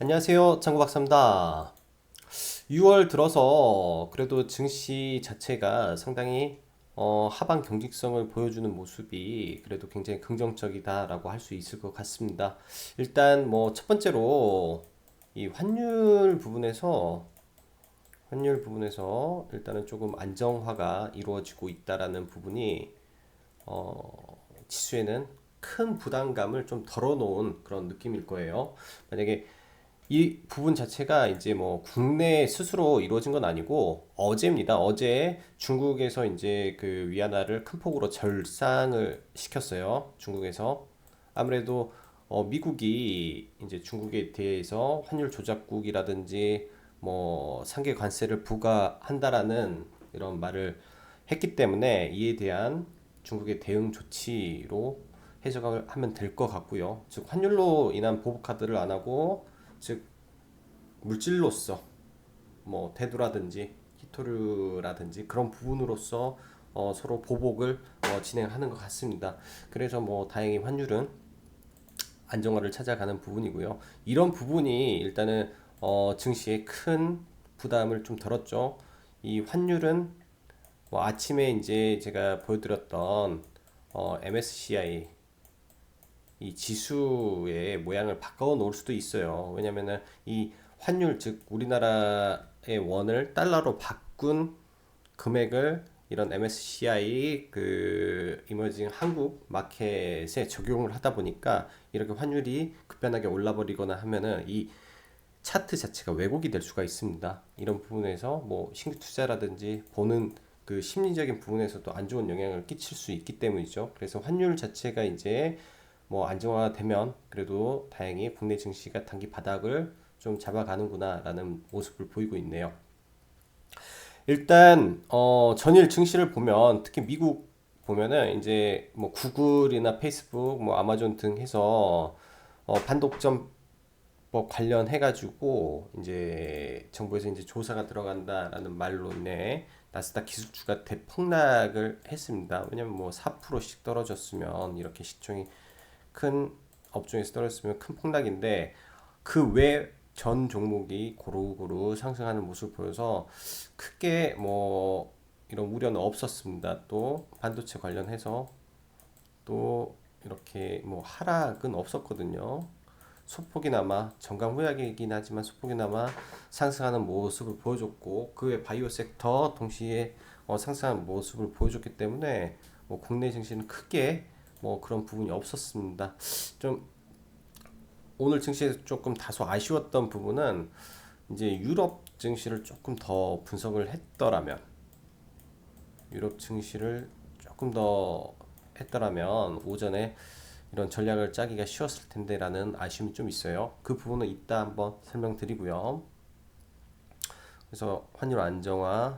안녕하세요. 장구박사입니다. 6월 들어서 그래도 증시 자체가 상당히 하방 경직성을 보여주는 모습이 그래도 굉장히 긍정적이다라고 할 수 있을 것 같습니다. 일단 뭐 첫 번째로 이 환율 부분에서 일단은 조금 안정화가 이루어지고 있다라는 부분이 지수에는 큰 부담감을 좀 덜어놓은 그런 느낌일 거예요. 만약에 이 부분 자체가 이제 뭐 국내 스스로 이루어진 건 아니고 어제입니다. 어제 중국에서 이제 그 위안화를 큰 폭으로 절상을 시켰어요. 중국에서 아무래도 미국이 이제 중국에 대해서 환율 조작국이라든지 뭐 상계 관세를 부과한다라는 이런 말을 했기 때문에 이에 대한 중국의 대응 조치로 해석을 하면 될 것 같고요. 즉 환율로 인한 보복 카드를 안 하고 즉 물질로서 뭐 테두라든지 히토류라든지 그런 부분으로서 서로 보복을 진행하는 것 같습니다. 그래서 뭐 다행히 환율은 안정화를 찾아가는 부분이고요. 이런 부분이 일단은 증시에 큰 부담을 좀 덜었죠. 이 환율은 뭐 아침에 이제 제가 보여드렸던 MSCI 이 지수의 모양을 바꿔 놓을 수도 있어요. 왜냐면은 이 환율 즉 우리나라의 원을 달러로 바꾼 금액을 이런 MSCI 그 이머징 한국 마켓에 적용을 하다 보니까 이렇게 환율이 급변하게 올라 버리거나 하면은 이 차트 자체가 왜곡이 될 수가 있습니다. 이런 부분에서 뭐 신규 투자라든지 보는 그 심리적인 부분에서도 안 좋은 영향을 끼칠 수 있기 때문이죠. 그래서 환율 자체가 이제 뭐 안정화되면 그래도 다행히 국내 증시가 단기 바닥을 좀 잡아가는구나라는 모습을 보이고 있네요. 일단 전일 증시를 보면 특히 미국 보면은 이제 뭐 구글이나 페이스북, 뭐 아마존 등 해서 반독점 법 관련해 가지고 이제 정부에서 이제 조사가 들어간다라는 말로 인해 나스닥 기술주가 대폭락을 했습니다. 왜냐면 뭐 4%씩 떨어졌으면 이렇게 시총이 큰 업종에서 떨어졌으면 큰 폭락인데 그 외 전 종목이 고루고루 상승하는 모습을 보여서 크게 뭐 이런 우려는 없었습니다. 또 반도체 관련해서 또 이렇게 뭐 하락은 없었거든요. 소폭이나마 정강 후약이긴 하지만 소폭이나마 상승하는 모습을 보여줬고 그 외 바이오 섹터 동시에 상승하는 모습을 보여줬기 때문에 뭐 국내 증시는 크게 뭐 그런 부분이 없었습니다. 좀 오늘 증시에서 조금 다소 아쉬웠던 부분은 이제 유럽 증시를 조금 더 분석을 했더라면 유럽 증시를 조금 더 했더라면 오전에 이런 전략을 짜기가 쉬웠을 텐데라는 아쉬움이 좀 있어요. 그 부분은 이따 한번 설명드리고요. 그래서 환율 안정화로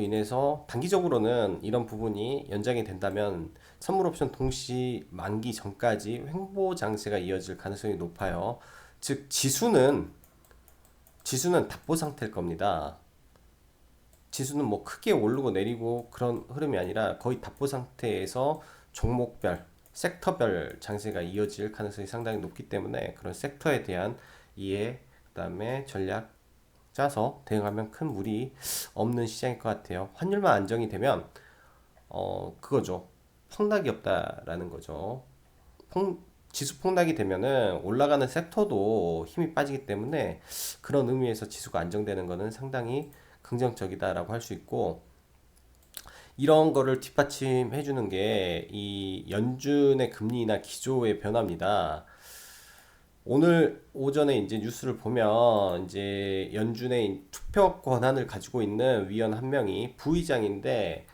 인해서 단기적으로는 이런 부분이 연장이 된다면 선물 옵션 동시 만기 전까지 횡보 장세가 이어질 가능성이 높아요. 즉 지수는 답보 상태일 겁니다. 지수는 뭐 크게 오르고 내리고 그런 흐름이 아니라 거의 답보 상태에서 종목별, 섹터별 장세가 이어질 가능성이 상당히 높기 때문에 그런 섹터에 대한 이해, 그다음에 전략 짜서 대응하면 큰 무리 없는 시장일 것 같아요. 환율만 안정이 되면 그거죠. 폭락이 없다라는 거죠. 지수 폭락이 되면은 올라가는 섹터도 힘이 빠지기 때문에 그런 의미에서 지수가 안정되는 것은 상당히 긍정적이다라고 할 수 있고 이런 거를 뒷받침해 주는 게 이 연준의 금리나 기조의 변화입니다. 오늘 오전에 이제 뉴스를 보면 이제 연준의 투표 권한을 가지고 있는 위원 한 명이 부의장인데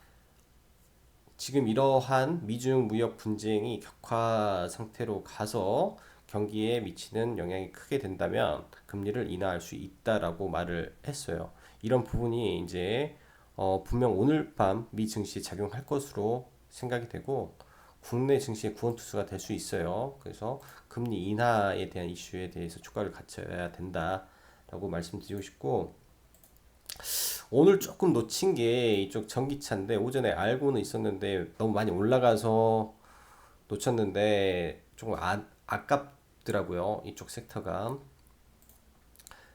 지금 이러한 미중 무역 분쟁이 격화 상태로 가서 경기에 미치는 영향이 크게 된다면 금리를 인하할 수 있다라고 말을 했어요. 이런 부분이 이제 분명 오늘 밤 미 증시에 작용할 것으로 생각이 되고 국내 증시의 구원투수가 될 수 있어요. 그래서 금리 인하에 대한 이슈에 대해서 주가를 갖춰야 된다라고 말씀드리고 싶고 오늘 조금 놓친 게 이쪽 전기차인데 오전에 알고는 있었는데 너무 많이 올라가서 놓쳤는데 조금 아깝더라고요. 이쪽 섹터가.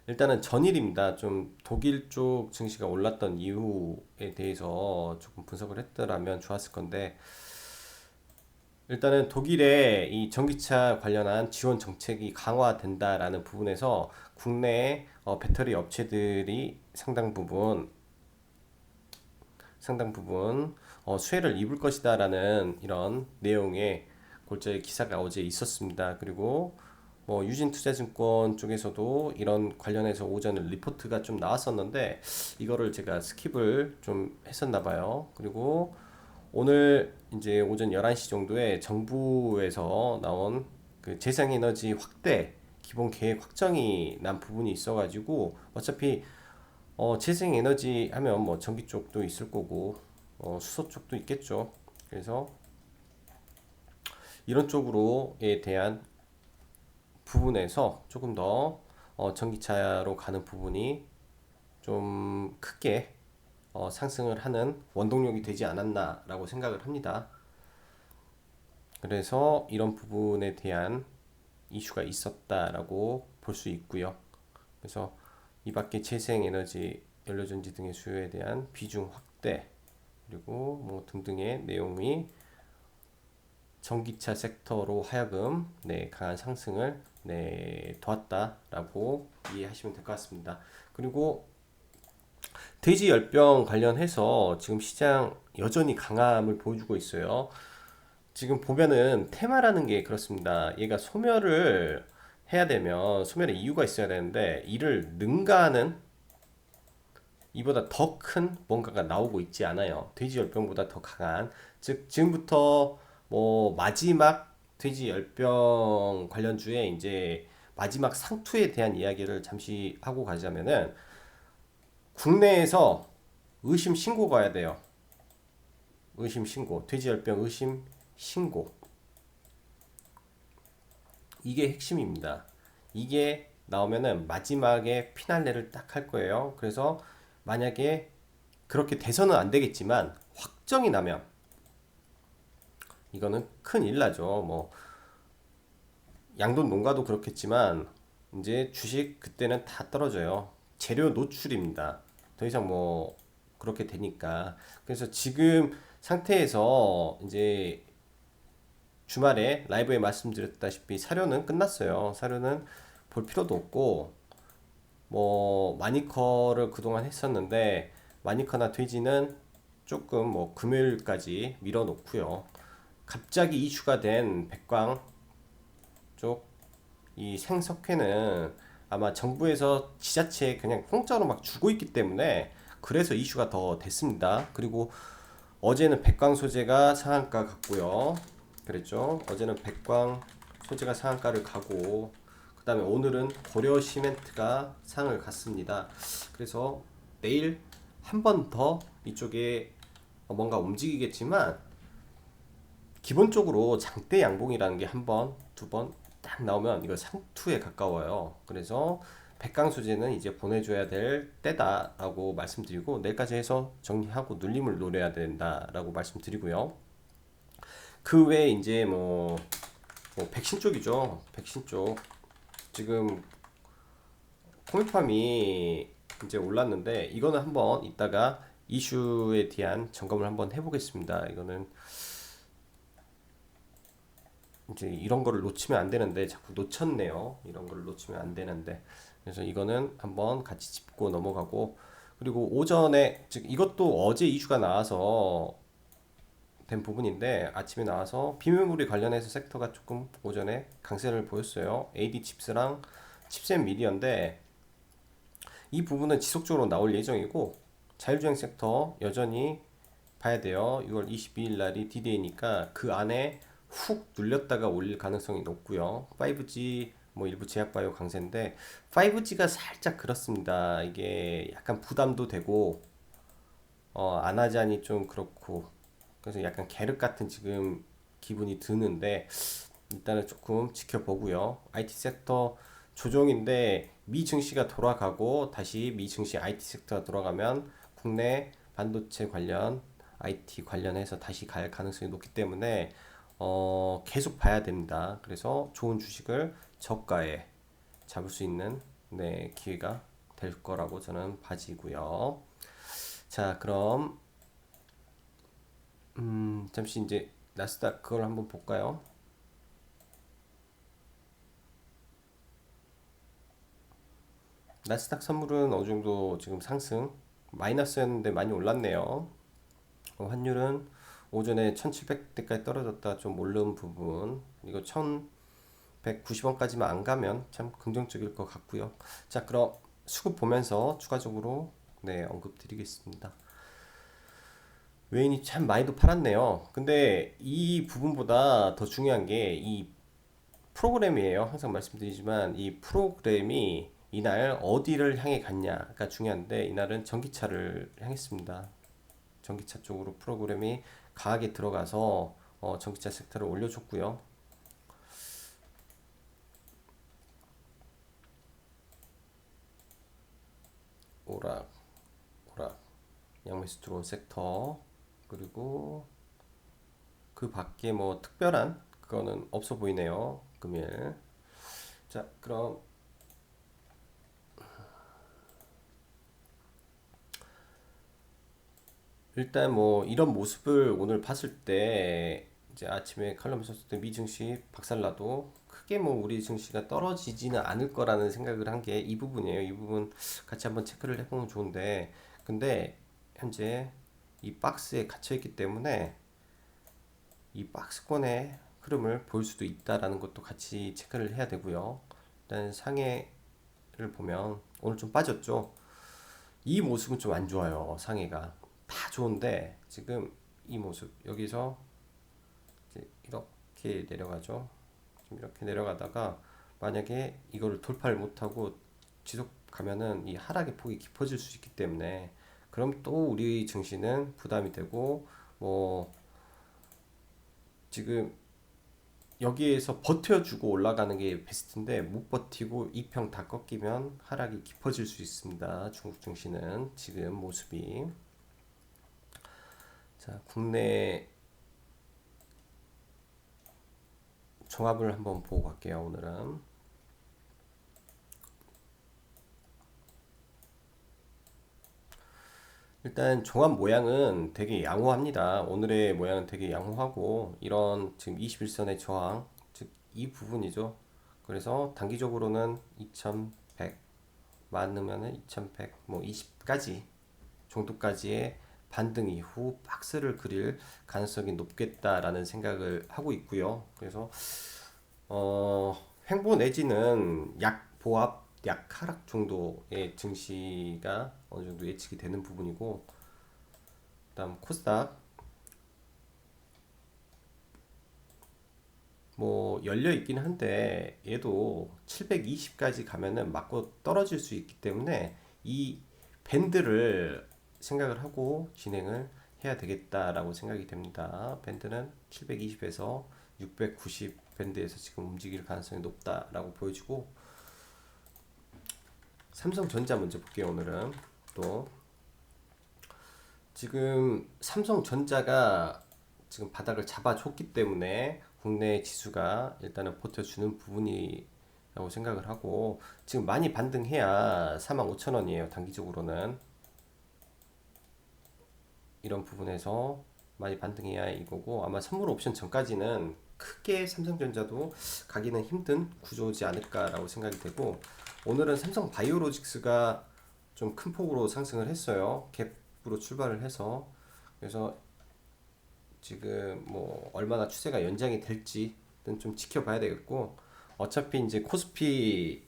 일단은 전일입니다. 좀 독일 쪽 증시가 올랐던 이유에 대해서 조금 분석을 했더라면 좋았을 건데, 일단은 독일의 이 전기차 관련한 지원 정책이 강화된다라는 부분에서 국내 배터리 업체들이 상당 부분 수혜를 입을 것이다라는 이런 내용의 골자의 기사가 어제 있었습니다. 그리고 뭐 유진투자증권 쪽에서도 이런 관련해서 오전에 리포트가 좀 나왔었는데 이거를 제가 스킵을 좀 했었나 봐요. 그리고 오늘 이제 오전 11시 정도에 정부에서 나온 그 재생에너지 확대 기본 계획 확정이 난 부분이 있어가지고 어차피 재생에너지 하면 뭐 전기 쪽도 있을 거고 수소 쪽도 있겠죠. 그래서 이런 쪽으로에 대한 부분에서 조금 더 전기차로 가는 부분이 좀 크게 상승을 하는 원동력이 되지 않았나라고 생각을 합니다. 그래서 이런 부분에 대한 이슈가 있었다라고 볼 수 있고요. 그래서 이 밖에 재생에너지, 연료전지 등의 수요에 대한 비중 확대 그리고 뭐 등등의 내용이 전기차 섹터로 하여금 강한 상승을 도왔다라고 이해하시면 될 것 같습니다. 그리고 돼지 열병 관련해서 지금 시장 여전히 강함을 보여주고 있어요. 지금 보면은 테마라는 게 그렇습니다. 얘가 소멸을 해야 되면 소멸의 이유가 있어야 되는데 이를 능가하는 이보다 더 큰 뭔가가 나오고 있지 않아요. 돼지 열병보다 더 강한 즉 지금부터 뭐 마지막 돼지 열병 관련주에 이제 마지막 상투에 대한 이야기를 잠시 하고 가자면은 국내에서 의심 신고가 와야 돼요. 의심 신고, 돼지열병 의심 신고. 이게 핵심입니다. 이게 나오면은 마지막에 피날레를 딱 할 거예요. 그래서 만약에 그렇게 돼서는 안 되겠지만 확정이 나면 이거는 큰일 나죠. 뭐 양돈 농가도 그렇겠지만 이제 주식 그때는 다 떨어져요. 재료 노출입니다. 더 이상 뭐 그렇게 되니까. 그래서 지금 상태에서 이제 주말에 라이브에 말씀드렸다시피 사료는 끝났어요. 사료는 볼 필요도 없고 뭐 마니커를 그동안 했었는데 마니커나 돼지는 조금 뭐 금요일까지 밀어놓고요. 갑자기 이슈가 된 백광 쪽 이 생석회는 아마 정부에서 지자체에 그냥 공짜로 막 주고 있기 때문에 그래서 이슈가 더 됐습니다. 그리고 어제는 백광 소재가 상한가 갔고요. 그랬죠. 어제는 백광 소재가 상한가를 가고 그 다음에 오늘은 고려 시멘트가 상을 갔습니다. 그래서 내일 한 번 더 이쪽에 뭔가 움직이겠지만 기본적으로 장대 양봉이라는 게 한 번, 두 번 딱 나오면 이거 상투에 가까워요. 그래서 백강 소재는 이제 보내줘야 될 때다라고 말씀드리고 내일까지 해서 정리하고 눌림을 노려야 된다라고 말씀드리고요. 그 외에 이제 뭐 백신 쪽이죠. 백신 쪽 지금 코미팜이 이제 올랐는데 이거는 한번 이따가 이슈에 대한 점검을 한번 해보겠습니다. 이거는 이제 이런 거를 놓치면 안 되는데 자꾸 놓쳤네요. 이런 거를 놓치면 안 되는데 그래서 이거는 한번 같이 짚고 넘어가고 그리고 오전에 즉 이것도 어제 이슈가 나와서 된 부분인데 아침에 나와서 비메모리 관련해서 섹터가 조금 오전에 강세를 보였어요. AD 칩스랑 칩셋 미디어인데 이 부분은 지속적으로 나올 예정이고 자율주행 섹터 여전히 봐야 돼요. 6월 22일 날이 D-Day니까 그 안에 훅 눌렸다가 올릴 가능성이 높고요. 5G 뭐 일부 제약바이오 강세인데 5G가 살짝 그렇습니다. 이게 약간 부담도 되고 안 하자니 좀 그렇고 그래서 약간 계륵 같은 지금 기분이 드는데 일단은 조금 지켜보고요. IT 섹터 조정인데 미 증시가 돌아가고 다시 미 증시 IT 섹터가 돌아가면 국내 반도체 관련 IT 관련해서 다시 갈 가능성이 높기 때문에 계속 봐야 됩니다. 그래서 좋은 주식을 저가에 잡을 수 있는 네, 기회가 될 거라고 저는 봐지고요. 자, 그럼 잠시 이제 나스닥 그걸 한번 볼까요? 나스닥 선물은 어느 정도 지금 상승 마이너스였는데 많이 올랐네요. 환율은 오전에 1700대까지 떨어졌다 좀 오른 부분 이거 1190원까지만 안 가면 참 긍정적일 것 같고요. 자, 그럼 수급 보면서 추가적으로 네, 언급 드리겠습니다. 외인이 참 많이도 팔았네요. 근데 이 부분보다 더 중요한 게 이 프로그램이에요. 항상 말씀드리지만 이 프로그램이 이날 어디를 향해 갔냐가 중요한데 이날은 전기차를 향했습니다. 전기차 쪽으로 프로그램이 강하게 들어가서 전기차 섹터를 올려줬고요. 오락, 오락, 양매수 들어온 섹터 그리고 그 밖에 뭐 특별한 그거는 없어 보이네요. 금일. 자, 그럼 일단 뭐 이런 모습을 오늘 봤을 때 이제 아침에 칼럼에 썼을 때 미 증시 박살나도 크게 뭐 우리 증시가 떨어지지는 않을 거라는 생각을 한 게 이 부분이에요. 이 부분 같이 한번 체크를 해보면 좋은데 근데 현재 이 박스에 갇혀 있기 때문에 이 박스권의 흐름을 볼 수도 있다라는 것도 같이 체크를 해야 되고요. 일단 상해를 보면 오늘 좀 빠졌죠. 이 모습은 좀 안 좋아요. 상해가 다 좋은데 지금 이 모습 여기서 이제 이렇게 내려가죠. 지금 이렇게 내려가다가 만약에 이거를 돌파를 못하고 지속 가면은 이 하락의 폭이 깊어질 수 있기 때문에 그럼 또 우리 증시는 부담이 되고 뭐 지금 여기에서 버텨주고 올라가는 게 베스트인데 못 버티고 2평 다 꺾이면 하락이 깊어질 수 있습니다. 중국 증시는 지금 모습이. 자, 국내 종합을 한번 보고 갈게요. 오늘은 일단 종합 모양은 되게 양호합니다. 오늘의 모양은 되게 양호하고 이런 지금 21선의 저항 즉 이 부분이죠. 그래서 단기적으로는 2100 많으면은 2100 뭐 20까지 정도까지의 반등 이후 박스를 그릴 가능성이 높겠다라는 생각을 하고 있고요. 그래서 횡보 내지는 약 보합, 약 하락 정도의 증시가 어느 정도 예측이 되는 부분이고, 그다음 코스닥 뭐 열려 있긴 한데 얘도 720까지 가면은 맞고 떨어질 수 있기 때문에 이 밴드를 생각을 하고 진행을 해야 되겠다라고 생각이 됩니다. 밴드는 720에서 690 밴드에서 지금 움직일 가능성이 높다라고 보여지고 삼성전자 먼저 볼게요. 오늘은 또 지금 삼성전자가 지금 바닥을 잡아줬기 때문에 국내 지수가 일단은 버텨주는 부분이라고 생각을 하고 지금 많이 반등해야 45,000원이에요. 단기적으로는 이런 부분에서 많이 반등해야 이거고 아마 선물 옵션 전까지는 크게 삼성전자도 가기는 힘든 구조지 않을까라고 생각이 되고 오늘은 삼성 바이오로직스가 좀 큰 폭으로 상승을 했어요. 갭으로 출발을 해서 그래서 지금 뭐 얼마나 추세가 연장이 될지는 좀 지켜봐야 되겠고 어차피 이제 코스피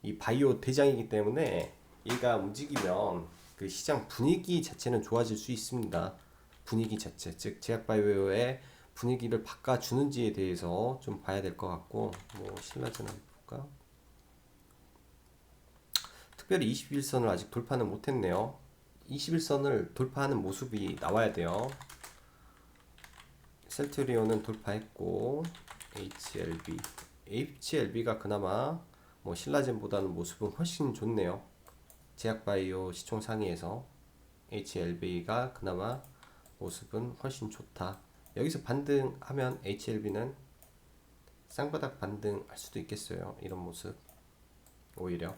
이 바이오 대장이기 때문에 얘가 움직이면 그 시장 분위기 자체는 좋아질 수 있습니다. 분위기 자체, 즉 제약바이오의 분위기를 바꿔주는지에 대해서 좀 봐야 될 것 같고 뭐 신라젠 한번 볼까? 특별히 21선을 아직 돌파는 못했네요. 21선을 돌파하는 모습이 나와야 돼요. 셀트리온은 돌파했고 HLB가 그나마 뭐 신라젠보다는 모습은 훨씬 좋네요. 제약바이오 시총 상위에서 HLB가 그나마 모습은 훨씬 좋다. 여기서 반등하면 HLB는 쌍바닥 반등할 수도 있겠어요. 이런 모습 오히려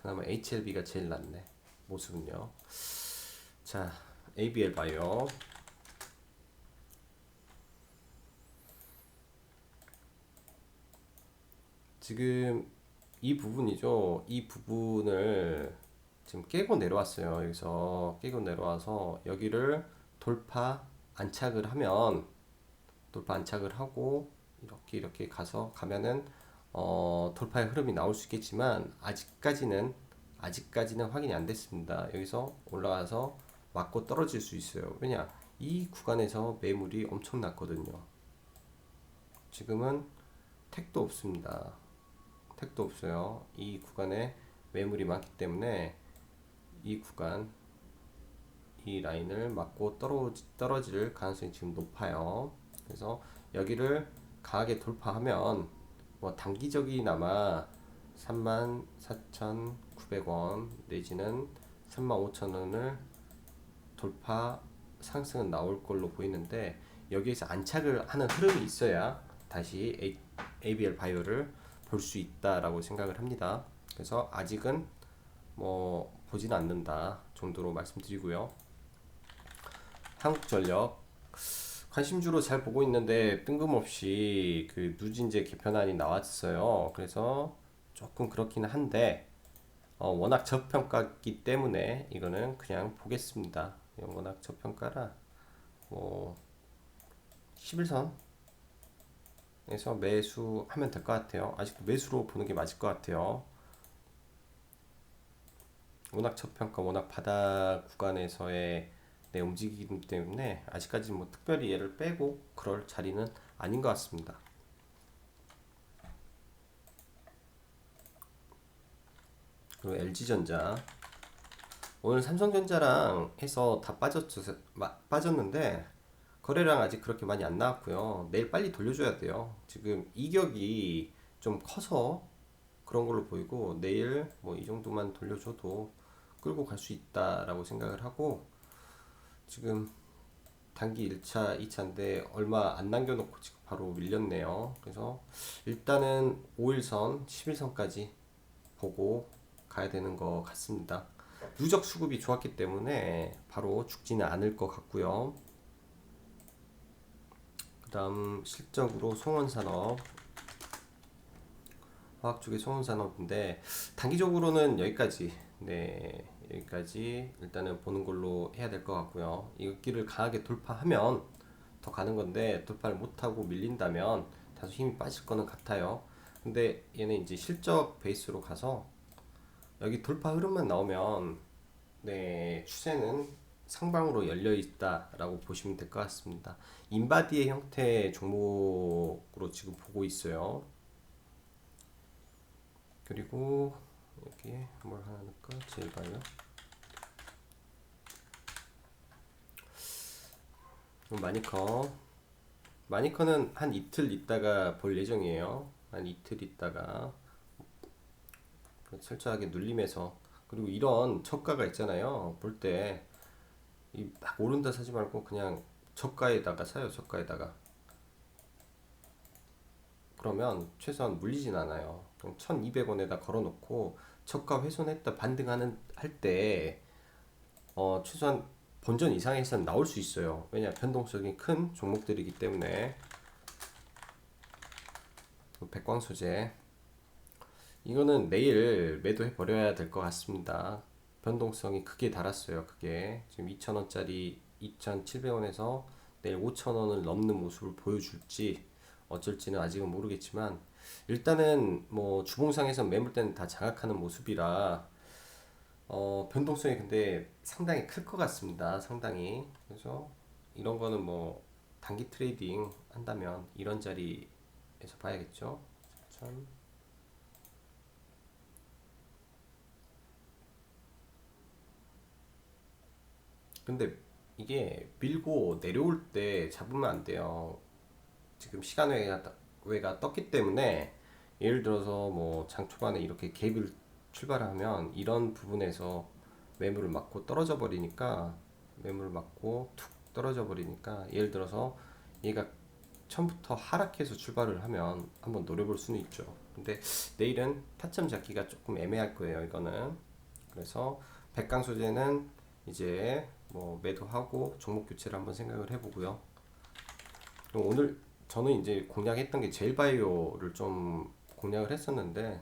그나마 HLB가 제일 낫네. 모습은요. 자, ABL 바이오. 지금 이 부분이죠. 이 부분을 지금 깨고 내려왔어요. 여기서 깨고 내려와서 여기를 돌파 안착을 하면, 돌파 안착을 하고 이렇게 가면은 돌파의 흐름이 나올 수 있겠지만 아직까지는 확인이 안 됐습니다. 여기서 올라가서 맞고 떨어질 수 있어요. 왜냐? 이 구간에서 매물이 엄청 났거든요. 지금은 택도 없습니다. 택도 없어요. 이 구간에 매물이 많기 때문에 이 구간, 이 라인을 맞고 떨어질 가능성이 지금 높아요. 그래서 여기를 강하게 돌파하면 뭐 단기적이나마 34,900원 내지는 35,000원을 돌파 상승은 나올 걸로 보이는데, 여기에서 안착을 하는 흐름이 있어야 다시 ABL 바이오를 볼 수 있다라고 생각을 합니다. 그래서 아직은 뭐 보지는 않는다 정도로 말씀드리고요. 한국전력 관심주로 잘 보고 있는데 뜬금없이 그 누진제 개편안이 나왔어요. 그래서 조금 그렇긴 한데 워낙 저평가기 때문에 이거는 그냥 보겠습니다. 워낙 저평가라 뭐 11선에서 매수하면 될 것 같아요. 아직도 매수로 보는 게 맞을 것 같아요. 워낙 저평가, 워낙 바닥 구간에서의 움직이기 때문에 아직까지 뭐 특별히 얘를 빼고 그럴 자리는 아닌 것 같습니다. 그리고 LG전자 오늘 삼성전자랑 해서 다 빠졌는데 거래량 아직 그렇게 많이 안 나왔고요. 내일 빨리 돌려줘야 돼요. 지금 이격이 좀 커서 그런 걸로 보이고, 내일 뭐 이 정도만 돌려줘도 끌고 갈 수 있다라고 생각을 하고, 지금 단기 1차, 2차인데 얼마 안 남겨놓고 지금 바로 밀렸네요. 그래서 일단은 5일선, 11선까지 보고 가야 되는 것 같습니다. 누적 수급이 좋았기 때문에 바로 죽지는 않을 것 같고요. 그 다음 실적으로 송원산업, 화학 쪽의 송원산업인데 단기적으로는 여기까지, 네, 여기까지 일단은 보는 걸로 해야 될 것 같고요. 이 길을 강하게 돌파하면 더 가는 건데, 돌파를 못하고 밀린다면 다소 힘이 빠질 거는 같아요. 근데 얘는 이제 실적 베이스로 가서 여기 돌파 흐름만 나오면 네, 추세는 상방으로 열려 있다라고 보시면 될 것 같습니다. 인바디의 형태의 종목으로 지금 보고 있어요. 그리고 여기에 뭘 하나 넣을까? 제일 봐요. 마니커는 한 이틀 있다가 볼 예정이에요. 한 이틀 있다가 철저하게 눌림에서, 그리고 이런 저가가 있잖아요. 볼 때 이 막 오른다 사지 말고 그냥 저가에다가 사요. 저가에다가. 그러면 최소한 물리진 않아요. 그럼 1200원에다 걸어놓고 저가 훼손했다 반등하는 할 때 최소한 본전 이상에서는 나올 수 있어요. 왜냐, 변동성이 큰 종목들이기 때문에. 백광소재 이거는 내일 매도해 버려야 될 것 같습니다. 변동성이 크게 달았어요. 그게 지금 2,000원짜리 2,700원에서 내일 5,000원을 넘는 모습을 보여줄지 어쩔지는 아직은 모르겠지만, 일단은 뭐 주봉상에서 매물대는 다 장악하는 모습이라 변동성이 근데 상당히 클 것 같습니다. 상당히. 그래서 이런 거는 뭐 단기 트레이딩 한다면 이런 자리에서 봐야겠죠. 참. 근데 이게 밀고 내려올 때 잡으면 안 돼요. 지금 시간외가 떴기 때문에, 예를 들어서 뭐 장 초반에 이렇게 갭을 출발하면 이런 부분에서 매물을 맞고 떨어져 버리니까, 매물을 맞고 툭 떨어져 버리니까, 예를 들어서 얘가 처음부터 하락해서 출발을 하면 한번 노려볼 수는 있죠. 근데 내일은 타점 잡기가 조금 애매할 거예요. 이거는. 그래서 백강 소재는 이제 뭐 매도하고 종목 교체를 한번 생각을 해보고요. 그럼 오늘 저는 이제 공략했던 게 제일바이오를 좀 공략을 했었는데,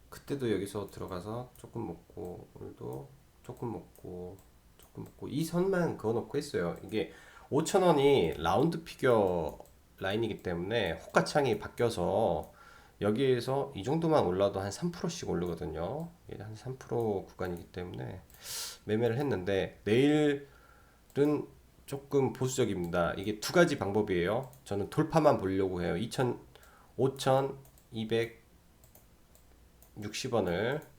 그때도 여기서 들어가서 조금 먹고, 오늘도 조금 먹고 조금 먹고 이 선만 그어놓고 했어요. 이게 5,000원이 라운드 피겨 라인이기 때문에 호가창이 바뀌어서 여기에서 이 정도만 올라도 한 3%씩 오르거든요. 이게 한 3% 구간이기 때문에 매매를 했는데, 내일은 조금 보수적입니다. 이게 두 가지 방법이에요. 저는 돌파만 보려고 해요. 5,260원을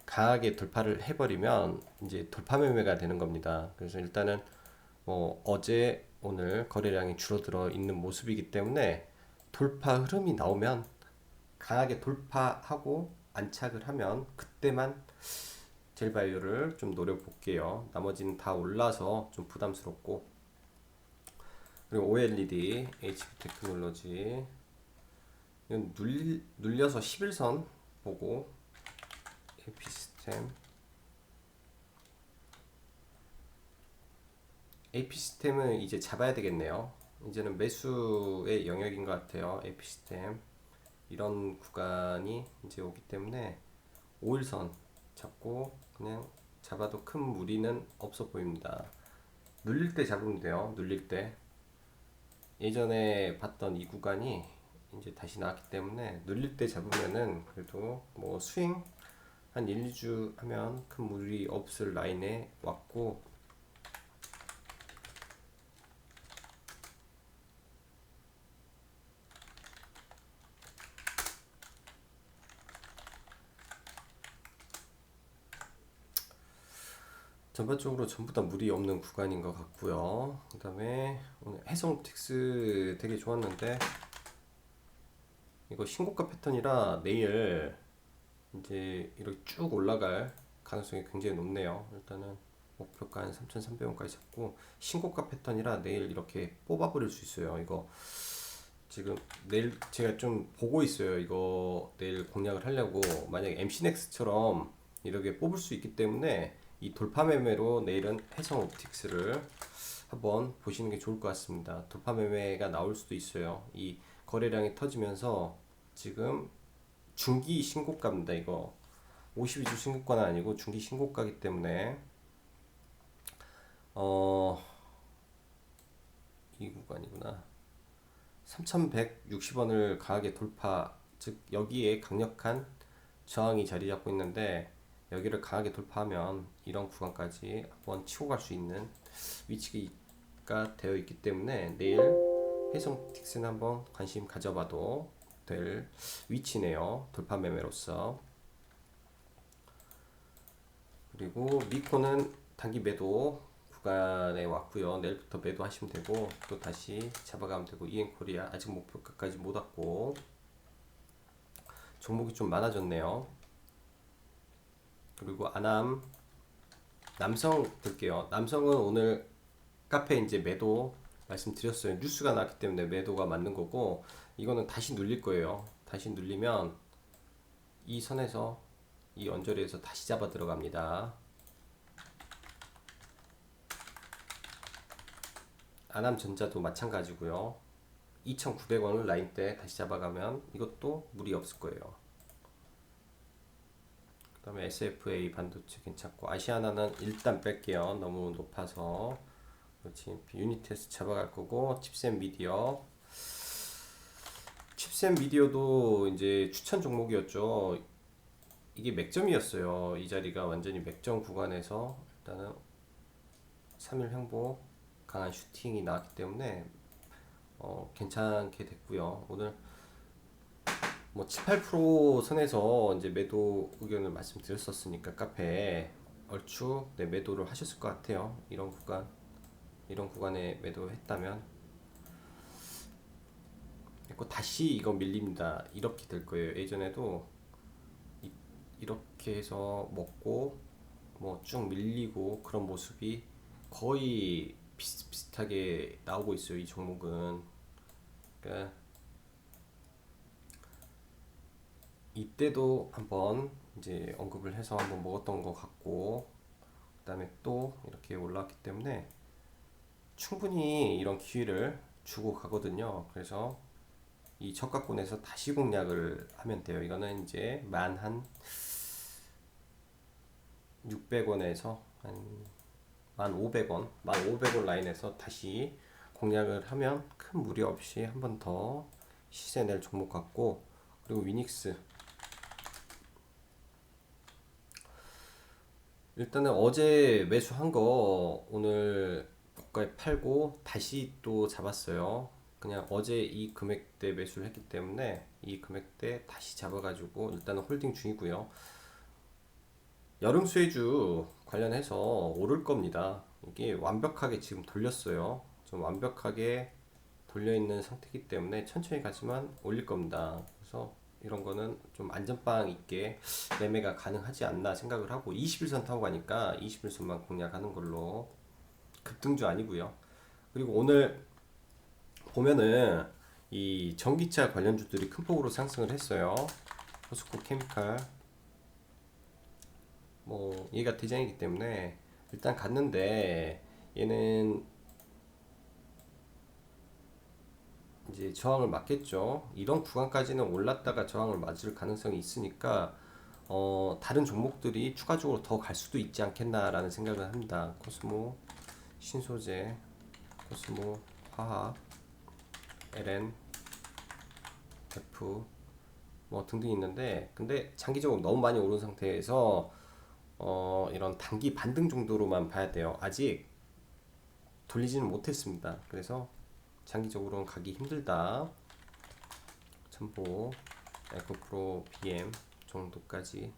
강하게 돌파를 해버리면 이제 돌파 매매가 되는 겁니다. 그래서 일단은 뭐 어제 오늘 거래량이 줄어들어 있는 모습이기 때문에 돌파 흐름이 나오면 강하게 돌파하고 안착을 하면 그때만 젤바이오를 좀 노려볼게요. 나머지는 다 올라서 좀 부담스럽고. 그리고 OLED, HP 테크놀로지 이건 눌려서 11선 보고, AP 시스템은 이제 잡아야 되겠네요. 이제는 매수의 영역인 것 같아요. AP 시스템 이런 구간이 이제 오기 때문에 5일선 잡고 그냥 잡아도 큰 무리는 없어 보입니다. 눌릴 때 잡으면 돼요. 눌릴 때. 예전에 봤던 이 구간이 이제 다시 나왔기 때문에 눌릴 때 잡으면은 그래도 뭐 스윙 한 1, 2주 하면 큰 무리 없을 라인에 왔고, 전반적으로 전부 다 무리 없는 구간인 것 같고요. 그 다음에 오늘 해성옵틱스 되게 좋았는데, 이거 신고가 패턴이라 내일 이제 이렇게 쭉 올라갈 가능성이 굉장히 높네요. 일단은 목표가 한 3,300원까지 잡고, 신고가 패턴이라 내일 이렇게 뽑아버릴 수 있어요. 이거 지금 내일 제가 좀 보고 있어요. 이거 내일 공략을 하려고. 만약에 MC넥스처럼 이렇게 뽑을 수 있기 때문에 이 돌파 매매로 내일은 해성 옵틱스를 한번 보시는 게 좋을 것 같습니다. 돌파 매매가 나올 수도 있어요. 이 거래량이 터지면서 지금 중기 신고가입니다. 이거 52주 신고가는 아니고 중기 신고가이기 때문에 이 구간이구나. 3,160원을 강하게 돌파, 즉 여기에 강력한 저항이 자리 잡고 있는데, 여기를 강하게 돌파하면 이런 구간까지 한번 치고 갈 수 있는 위치가 되어 있기 때문에 내일 해성틱스는 한번 관심 가져봐도 될 위치네요. 돌파 매매로서. 그리고 미코는 단기 매도 구간에 왔고요. 내일부터 매도하시면 되고, 또 다시 잡아가면 되고, 이엔코리아 아직 목표가까지 못 왔고, 종목이 좀 많아졌네요. 그리고 아남, 남성 볼게요. 남성은 오늘 카페 이제 매도 말씀드렸어요. 뉴스가 나왔기 때문에 매도가 맞는 거고, 이거는 다시 눌릴 거예요. 다시 눌리면 이 선에서, 이 언저리에서 다시 잡아 들어갑니다. 아남전자도 마찬가지고요. 2,900원을 라인 때 다시 잡아가면 이것도 무리 없을 거예요. 그 다음에 SFA 반도체 괜찮고, 아시아나는 일단 뺄게요. 너무 높아서. 그렇지. 유니테스 잡아갈 거고, 칩셋 미디어도 이제 추천 종목이었죠. 이게 맥점이었어요. 이 자리가 완전히 맥점 구간에서 일단은 3일 행보 강한 슈팅이 나왔기 때문에 괜찮게 됐고요. 오늘 뭐 7, 8% 선에서 이제 매도 의견을 말씀드렸었으니까 카페에 얼추 네, 매도를 하셨을 것 같아요. 이런 구간에 매도했다면. 그리고 다시 이거 밀립니다. 이렇게 될 거예요. 예전에도 이렇게 해서 먹고 뭐 쭉 밀리고 그런 모습이 거의 비슷비슷하게 나오고 있어요. 이 종목은. 그러니까 이때도 한번 이제 언급을 해서 한번 먹었던 것 같고, 그다음에 또 이렇게 올라왔기 때문에 충분히 이런 기회를 주고 가거든요. 그래서 이 저가권에서 다시 공략을 하면 돼요. 이거는 이제 만 한 600원에서 한 만 500원, 만 500원 라인에서 다시 공략을 하면 큰 무리 없이 한 번 더 시세 낼 종목 같고, 그리고 위닉스 일단은 어제 매수한 거 오늘 고가에 팔고 다시 또 잡았어요. 그냥 어제 이 금액대 매수를 했기 때문에 이 금액대 다시 잡아가지고 일단은 홀딩 중이고요. 여름 수혜주 관련해서 오를 겁니다. 이게 완벽하게 지금 돌렸어요. 좀 완벽하게 돌려 있는 상태이기 때문에 천천히 가지만 올릴 겁니다. 그래서 이런 거는 좀 안전빵 있게 매매가 가능하지 않나 생각을 하고 21선 타고 가니까 21선만 공략하는 걸로. 급등주 아니고요. 그리고 오늘 보면은 이 전기차 관련주들이 큰 폭으로 상승을 했어요. 포스코 케미칼 뭐 얘가 대장이기 때문에 일단 갔는데, 얘는 이제 저항을 맞겠죠. 이런 구간까지는 올랐다가 저항을 맞을 가능성이 있으니까 다른 종목들이 추가적으로 더 갈 수도 있지 않겠나라는 생각을 합니다. 코스모, 신소재, 코스모, 화학, LN, F 뭐 등등 있는데, 근데 장기적으로 너무 많이 오른 상태에서 이런 단기 반등 정도로만 봐야 돼요. 아직 돌리지는 못했습니다. 그래서 장기적으로는 가기 힘들다. 첨보, 에코프로, BM 정도까지.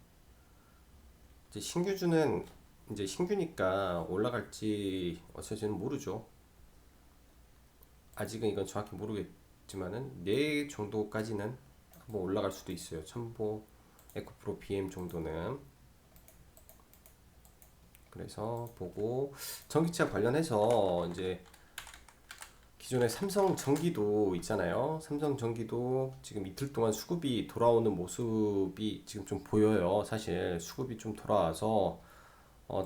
이제 신규주는 이제 신규니까 올라갈지 어쩔지는 모르죠. 아직은 이건 정확히 모르겠지만은 네 정도까지는 한번 올라갈 수도 있어요. 첨보, 에코프로, BM 정도는. 그래서 보고 전기차 관련해서 이제 기존에 삼성 전기도 있잖아요. 삼성 전기도 지금 이틀 동안 수급이 돌아오는 모습이 지금 좀 보여요. 사실 수급이 좀 돌아와서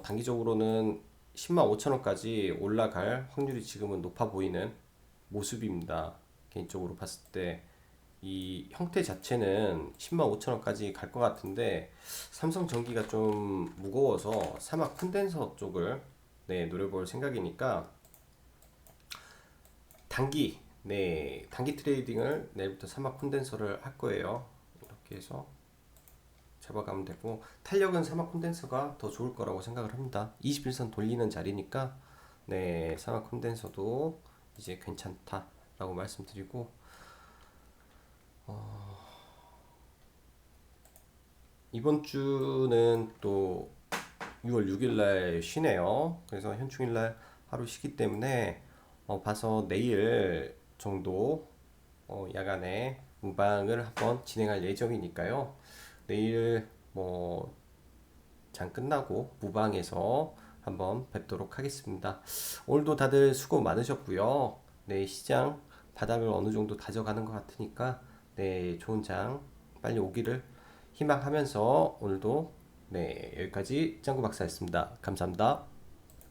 단기적으로는 10만 5천 원까지 올라갈 확률이 지금은 높아 보이는 모습입니다. 개인적으로 봤을 때 이 형태 자체는 10만 5천 원까지 갈 것 같은데, 삼성전기가 좀 무거워서 사막 콘덴서 쪽을 노려볼 생각이니까 단기 트레이딩을 내일부터 사막 콘덴서를 할 거예요. 이렇게 해서 잡아가면 되고, 탄력은 사막 콘덴서가 더 좋을 거라고 생각을 합니다. 21선 돌리는 자리니까 사막 콘덴서도 이제 괜찮다라고 말씀드리고, 이번 주는 또 6월 6일 날 쉬네요. 그래서 현충일 날 하루 쉬기 때문에 봐서 내일 정도 야간에 무방을 한번 진행할 예정이니까요. 내일 뭐 장 끝나고 무방에서 한번 뵙도록 하겠습니다. 오늘도 다들 수고 많으셨고요. 시장 바닥을 어느 정도 다져가는 것 같으니까 좋은 장 빨리 오기를 희망하면서 오늘도 여기까지 짱구 박사였습니다. 감사합니다.